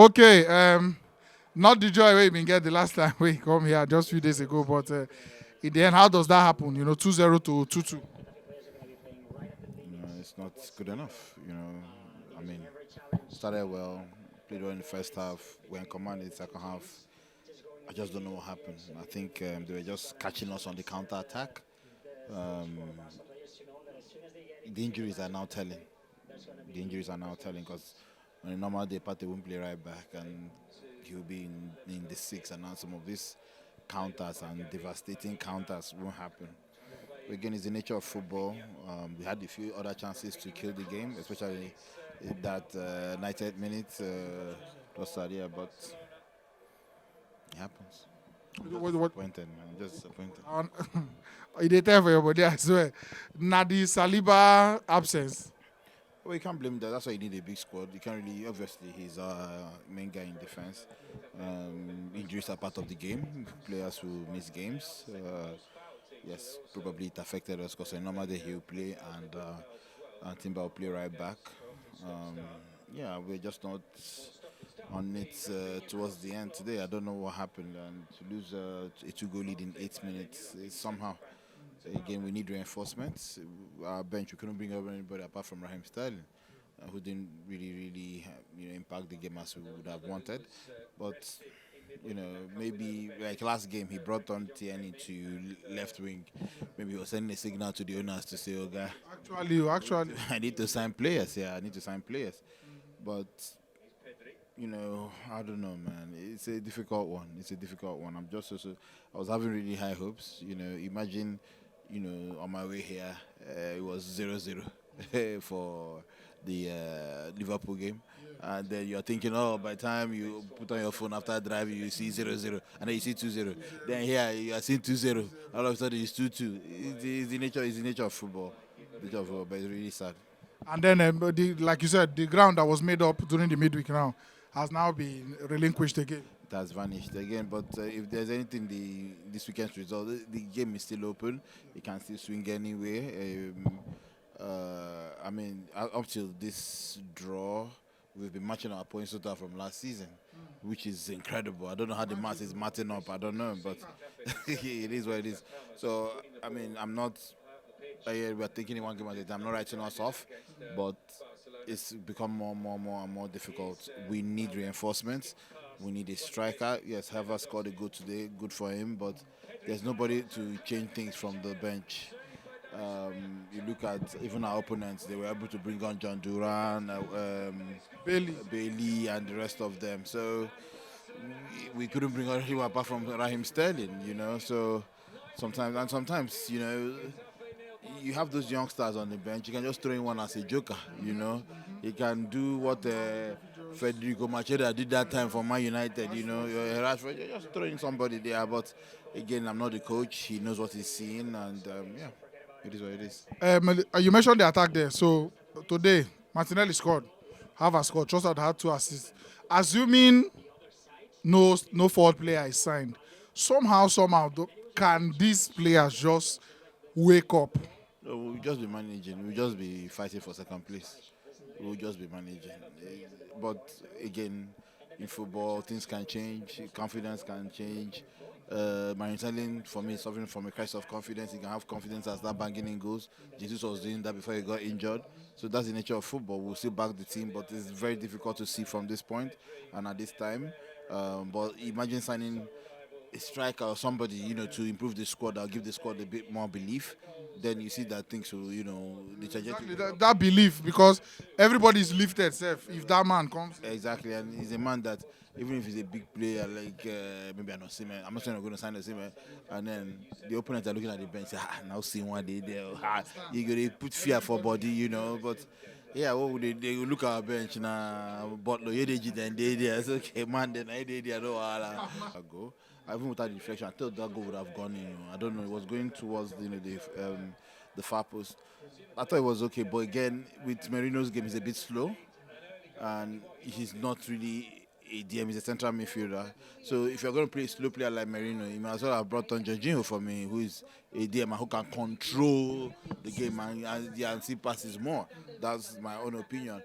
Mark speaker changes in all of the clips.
Speaker 1: Okay, not the joy we been get the last time we come here just a few days ago, but in the end, how does that happen? 2-0 to 2-2.
Speaker 2: It's not good enough. I mean, started well, played well in the first half. We're in command in the second half. I just don't know what happened. I think they were just catching us on the counter attack. Um, the injuries are now telling. The injuries are now telling because on a normal day, Partey won't play right back and he'll be in the six, and now some of these counters and devastating counters won't happen. Again, it's the nature of football. We had a few other chances to kill the game, especially in that 98 minutes. It was sad, yeah, but it happens. I'm just
Speaker 1: What?
Speaker 2: disappointed, man. I'm just disappointed.
Speaker 1: Um, they tell for your body, I swear. Now the Saliba absence.
Speaker 2: Well, you can't blame that. That's why you need a big squad. You can't really, obviously, he's our main guy in defense. Injuries are part of the game. Players who miss games. Yes, probably it affected us because on a normal day he'll play and Timber will play right back. Um, yeah, we're just not on it towards the end today. I don't know what happened, and to lose a two-goal lead in 8 minutes is somehow. Again, we need reinforcements. Our bench, we couldn't bring up anybody apart from Raheem Sterling, who didn't really, impact the game as we would have wanted. But maybe like last game, he brought on Tierney to left wing. Maybe he was sending a signal to the owners to say, "Oh, guy,
Speaker 1: Actually.
Speaker 2: I need to sign players. Yeah, I need to sign players." But I don't know, man. It's a difficult one. It's a difficult one. I'm just also, I was having really high hopes. Imagine, on my way here, it was 0-0 for the Liverpool game. And then you're thinking, oh, by the time you put on your phone after driving, you see 0-0, and then you see 2-0. Then here, you are seeing 2-0. All of a sudden, it's 2-2. It's the nature of football. The nature of football, but it's really sad.
Speaker 1: And then, like you said, the ground that was made up during the midweek now has now been relinquished again.
Speaker 2: It has vanished again. But if there's anything, this weekend's result, the game is still open. It can still swing anywhere. I mean, up till this draw, we've been matching our points total from last season, which is incredible. I don't know how the math is matching up. I don't know, but it is what it is. So, I mean, I'm not. We're taking it one game at a time. I'm not writing us off, but it's become more difficult. We need reinforcements. We need a striker. Yes, Havertz scored a goal today. Good for him, but there's nobody to change things from the bench. You look at even our opponents; they were able to bring on John Duran,
Speaker 1: Bailey.
Speaker 2: Bailey, and the rest of them. So we couldn't bring on anyone apart from Raheem Sterling. So sometimes you have those youngsters on the bench. You can just throw in one as a joker. He can do what Federico Macheda did that time for Man United. You're just throwing somebody there. But again, I'm not the coach. He knows what he's seeing, and yeah, it is what it is.
Speaker 1: You mentioned the attack there. So today, Martinelli scored. Harvard scored. Trossard had 2 assists. Assuming no forward player is signed, somehow, can these players just wake up?
Speaker 2: No, we'll just be managing. We'll just be fighting for second place. We'll just be managing. But again, in football, things can change. Confidence can change. Marintelling, for me, is suffering from a crisis of confidence. He can have confidence as that banging in goals. Jesus was doing that before he got injured. So that's the nature of football. We'll still back the team, but it's very difficult to see from this point and at this time. But imagine signing a striker or somebody, to improve the squad, that'll give the squad a bit more belief. Then you see that things will, the trajectory.
Speaker 1: Exactly that belief, because everybody's lifted self if that man comes.
Speaker 2: Exactly, and he's a man that even if he's a big player like maybe I'm not saying I'm going to sign the Seaman, and then the opponents are looking at the bench, say, now see one day there, you got to put fear for body. But yeah, what would they will look at our bench now, but no, you did then they there, it's okay, man, then I did there, no, go. Even without the deflection, I thought that goal would have gone in. I don't know. It was going towards the far post. I thought it was okay, but again, with Merino's game, he's a bit slow, and he's not really a DM. He's a central midfielder. So if you're going to play a slow player like Merino, you might as well have brought on Jorginho for me, who is a DM and who can control the game and see passes more. That's my own opinion.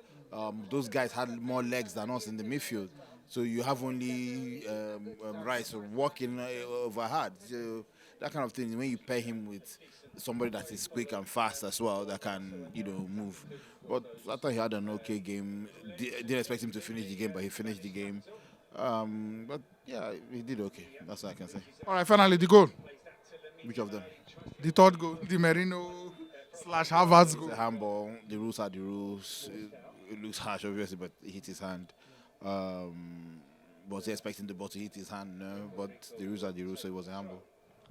Speaker 2: Those guys had more legs than us in the midfield. So you have only Rice walking over hard. So that kind of thing. When you pair him with somebody that is quick and fast as well, that can move. But I thought he had an okay game. Didn't expect him to finish the game, but he finished the game. But yeah, he did okay. That's all I can say.
Speaker 1: All right, finally the goal,
Speaker 2: Which of them?
Speaker 1: the third goal, the Merino slash Harvard's
Speaker 2: It's
Speaker 1: goal.
Speaker 2: a handball. The rules are the rules. It looks harsh, obviously, but he hit his hand. Was he expecting the ball to hit his hand? No, but the rules are the rules, so it was a handball.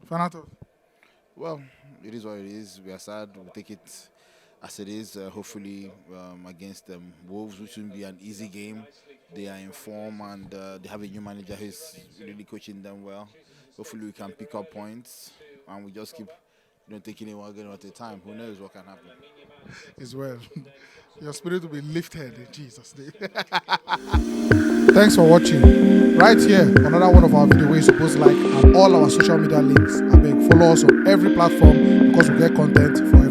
Speaker 1: Fanato.
Speaker 2: Well, it is what it is. We are sad. We'll take it as it is. Hopefully, against Wolves, which will be an easy game. They are in form and they have a new manager who's really coaching them well. Hopefully, we can pick up points and we just keep taking it one game at a time. Who knows what can happen?
Speaker 1: As well. Your spirit will be lifted in Jesus' name. Thanks for watching. Right here, another one of our videos where you're supposed to like and all our social media links. I beg, follow us on every platform because we get content for